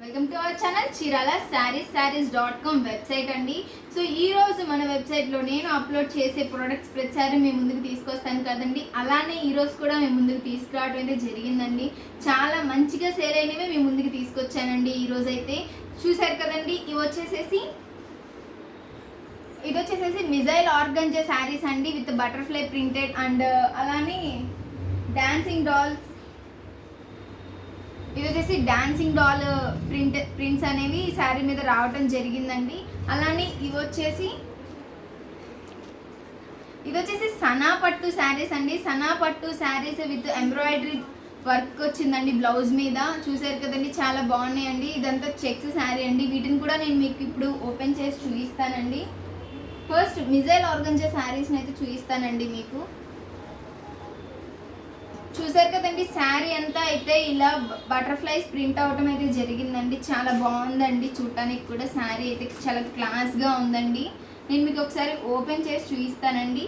Welcome to our channel Chirala sarees.com website అండి. So ఈ రోజు మన వెబ్సైట్లో నేను అప్లోడ్ చేసే ప్రొడక్ట్స్ ప్రతిసారి మేము ముందుకు తీసుకొస్తాను కదండి. అలానే ఈ రోజు కూడా మేము ముందుకు తీసుకురావడం అయితే జరిగిందండి. చాలా మంచిగా సేల్ అయినవి మేము ముందుకు తీసుకొచ్చానండి. ఈ రోజు అయితే చూసారు కదండి. ఇది వచ్చేసేసి మిజైల్ ఆర్గంజా శారీస్ అండి విత్ బటర్ఫ్లై ప్రింటెడ్ అండ్ అలానే డాన్సింగ్ డాల్స్. ఇది వచ్చేసి డాన్సింగ్ డాల్ ప్రింట్స్ అనేవి ఈ శారీ మీద రావటం జరిగిందండి. అలానే ఇది వచ్చేసి సనా పట్టు శారీస్ అండి. సనా పట్టు శారీస్ విత్ ఎంబ్రాయిడరీ వర్క్ వచ్చిందండి బ్లౌజ్ మీద. చూసారు కదండి, చాలా బాగున్నాయండి. ఇదంతా చెక్స్ శారీ అండి. వీటిని కూడా నేను మీకు ఇప్పుడు ఓపెన్ చేసి చూపిస్తానండి. ఫస్ట్ మిజైల్ ఆర్గంజా శారీస్ని అయితే చూపిస్తానండి మీకు. చూసారు కదండి, శారీ అంతా అయితే ఇలా బటర్ఫ్లైస్ ప్రింట్ అవటం అయితే జరిగిందండి. చాలా బాగుందండి చూడటానికి కూడా. శారీ అయితే చాలా క్లాస్గా ఉందండి. నేను మీకు ఒకసారి ఓపెన్ చేసి చూపిస్తానండి.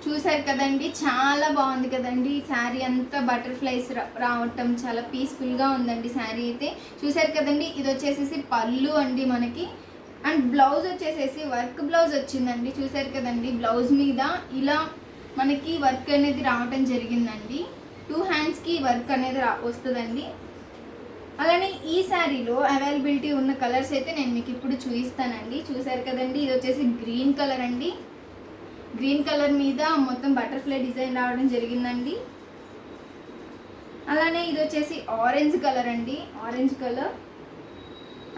చూసారు కదండి, చాలా బాగుంది కదండి. శారీ అంతా బటర్ఫ్లైస్ రావటం చాలా పీస్ఫుల్గా ఉందండి శారీ అయితే. చూసారు కదండి, ఇది వచ్చేసేసి పళ్ళు అండి మనకి. అండ్ బ్లౌజ్ వచ్చేసేసి వర్క్ బ్లౌజ్ వచ్చిందండి. చూసారు కదండి, బ్లౌజ్ మీద ఇలా మనకి వర్క్ అనేది రావటం జరిగిందండి. 2 హ్యాండ్స్కి వర్క్ అనేది వస్తుందండి. అలానే ఈ శారీలో అవైలబిలిటీ ఉన్న కలర్స్ అయితే నేను మీకు ఇప్పుడు చూపిస్తానండి. చూసారు కదండి, ఇది వచ్చేసి గ్రీన్ కలర్ అండి. గ్రీన్ కలర్ మీద మొత్తం బటర్ఫ్లై డిజైన్ రావడం జరిగిందండి. అలానే ఇది వచ్చేసి ఆరెంజ్ కలర్ అండి, ఆరెంజ్ కలర్.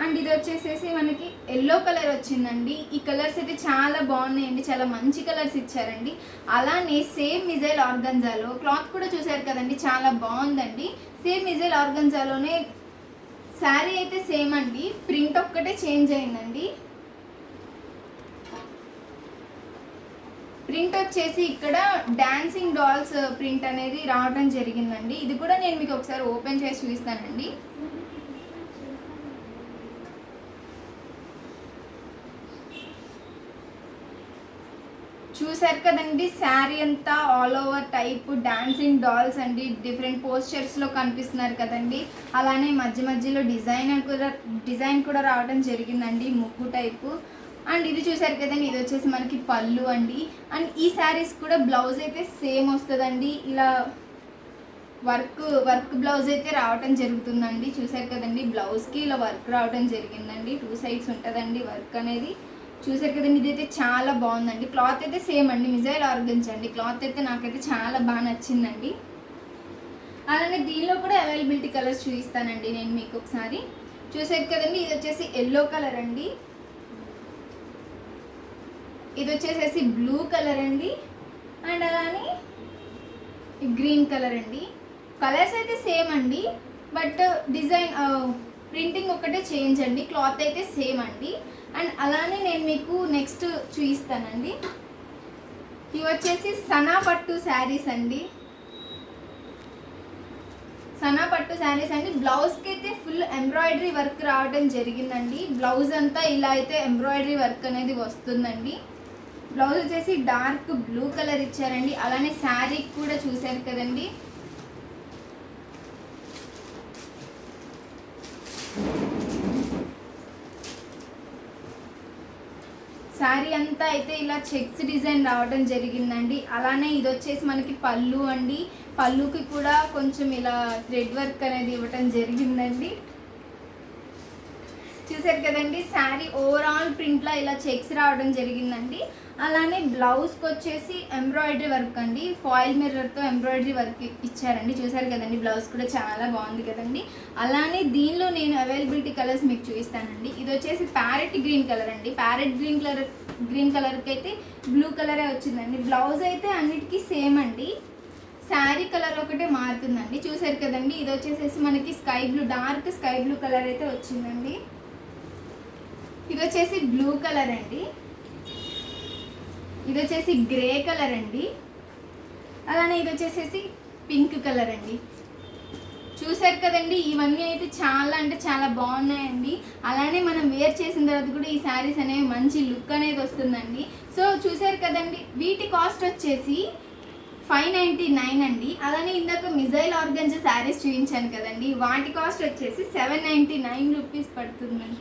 అండ్ ఇది వచ్చేసేసి మనకి ఎల్లో కలర్ వచ్చిందండి. ఈ కలర్స్ అయితే చాలా బాగున్నాయండి, చాలా మంచి కలర్స్ ఇచ్చారండి. అలానే సేమ్ మిజైల్ ఆర్గంజాలో క్లాత్ కూడా చూసారు కదండి, చాలా బాగుందండి. సేమ్ మిజైల్ ఆర్గంజాలోనే శారీ అయితే సేమ్ అండి, ప్రింట్ ఒక్కటే చేంజ్ అయిందండి. ప్రింట్ వచ్చేసి ఇక్కడ డాన్సింగ్ డాల్స్ ప్రింట్ అనేది రావడం జరిగిందండి. ఇది కూడా నేను మీకు ఒకసారి ఓపెన్ చేసి చూపిస్తానండి. చూసారు కదండి, శారీ అంతా all over type dancing dolls అండి. డిఫరెంట్ పోస్చర్స్లో కనిపిస్తున్నారు కదండి. అలానే మధ్యలో డిజైన్ కూడా రావడం జరిగిందండి, ముగ్గు టైపు. అండ్ ఇది చూసారు కదండి, ఇది వచ్చేసి మనకి పళ్ళు అండి. అండ్ ఈ శారీస్ కూడా బ్లౌజ్ అయితే సేమ్ వస్తుందండి. ఇలా వర్క్ బ్లౌజ్ అయితే రావటం జరుగుతుందండి. చూసారు కదండి, బ్లౌజ్కి ఇలా వర్క్ రావడం జరిగిందండి. 2 సైడ్స్ ఉంటుందండి వర్క్ అనేది. చూసారు కదండి, ఇదైతే చాలా బాగుందండి. క్లాత్ అయితే సేమ్ అండి, మిజైల్ ఆర్గంజా అండి. క్లాత్ అయితే నాకైతే చాలా బాగా నచ్చిందండి. అలానే దీనిలో కూడా అవైలబిలిటీ కలర్స్ చూపిస్తానండి నేను మీకు ఒకసారి. చూసారు కదండి, ఇది వచ్చేసి ఎల్లో కలర్ అండి. ఇది వచ్చేసేసి బ్లూ కలర్ అండి. అండ్ అలానే గ్రీన్ కలర్ అండి. కలర్స్ అయితే సేమ్ అండి, బట్ డిజైన్ ప్రింటింగ్ ఒకటే చేంజ్ అండి. క్లాత్ అయితే సేమ్ అండి. అండ్ అలానే నేను మీకు నెక్స్ట్ చూపిస్తానండి. ఇవి వచ్చేసి సనా పట్టు శారీస్ అండి. సనా పట్టు శారీస్ అండి. బ్లౌజ్కి అయితే ఫుల్ ఎంబ్రాయిడరీ వర్క్ రావడం జరిగిందండి. బ్లౌజ్ అంతా ఇలా అయితే ఎంబ్రాయిడరీ వర్క్ అనేది వస్తుందండి. బ్లౌజ్ వచ్చేసి డార్క్ బ్లూ కలర్ ఇచ్చారండి. అలానే శారీ కూడా చూసారు కదండి, శారీ అంతా అయితే ఇలా చెక్స్ డిజైన్ రావడం జరిగిందండి. అలానే ఇది వచ్చేసి మనకి పళ్ళు అండి. పళ్ళుకి కూడా కొంచెం ఇలా థ్రెడ్ వర్క్ అనేది ఇవ్వటం జరిగిందండి. చూసారు కదండి, శారీ ఓవరాల్ ప్రింట్లో ఇలా చెక్స్ రావడం జరిగిందండి. అలానే బ్లౌజ్కి వచ్చేసి ఎంబ్రాయిడరీ వర్క్ అండి. ఫాయిల్ మిర్రర్తో ఎంబ్రాయిడరీ వర్క్ ఇచ్చారండి. చూసారు కదండి, బ్లౌజ్ కూడా చాలా బాగుంది కదండి. అలానే దీనిలో నేను అవైలబిలిటీ కలర్స్ మీకు చూపిస్తానండి. ఇది వచ్చేసి ప్యారెట్ గ్రీన్ కలర్ అండి. ప్యారెట్ గ్రీన్ కలర్కి అయితే బ్లూ కలరే వచ్చిందండి. బ్లౌజ్ అయితే అన్నిటికీ సేమ్ అండి, శారీ కలర్ ఒకటే మారుతుందండి. చూసారు కదండి, ఇది వచ్చేసేసి మనకి డార్క్ స్కై బ్లూ కలర్ అయితే వచ్చిందండి. ఇది వచ్చేసి బ్లూ కలర్ అండి. ఇది వచ్చేసి గ్రే కలర్ అండి. అలానే ఇది వచ్చేసేసి పింక్ కలర్ అండి. చూసారు కదండి, ఇవన్నీ అయితే చాలా అంటే చాలా బాగున్నాయండి. అలానే మనం వేర్ చేసిన తర్వాత కూడా ఈ శారీస్ అనేవి మంచి లుక్ అనేది వస్తుందండి. సో చూసారు కదండి, వీటి కాస్ట్ వచ్చేసి 599 అండి. అలానే ఇందాక మిజైల్ ఆర్గంజా శారీస్ చూపించాను కదండి, వాటి కాస్ట్ వచ్చేసి 799 రూపీస్ పడుతుందండి.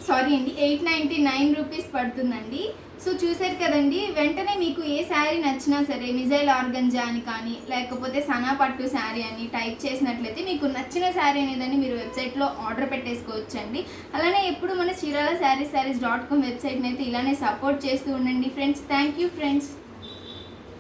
సారీ అండి, 899 రూపీస్ పడుతుందండి. సో చూసారు కదండి, వెంటనే మీకు ఏ శారీ నచ్చినా సరే మిజైల్ ఆర్గంజా అని కానీ లేకపోతే సనా పట్టు శారీ అని టైప్ చేసినట్లయితే మీకు నచ్చిన శారీ అనేదాన్ని మీరు వెబ్సైట్లో ఆర్డర్ పెట్టేసుకోవచ్చండి. అలానే ఎప్పుడు మన చీరాల శారీస్.com వెబ్సైట్ని అయితే ఇలానే సపోర్ట్ చేస్తూ ఉండండి ఫ్రెండ్స్. Thank you friends.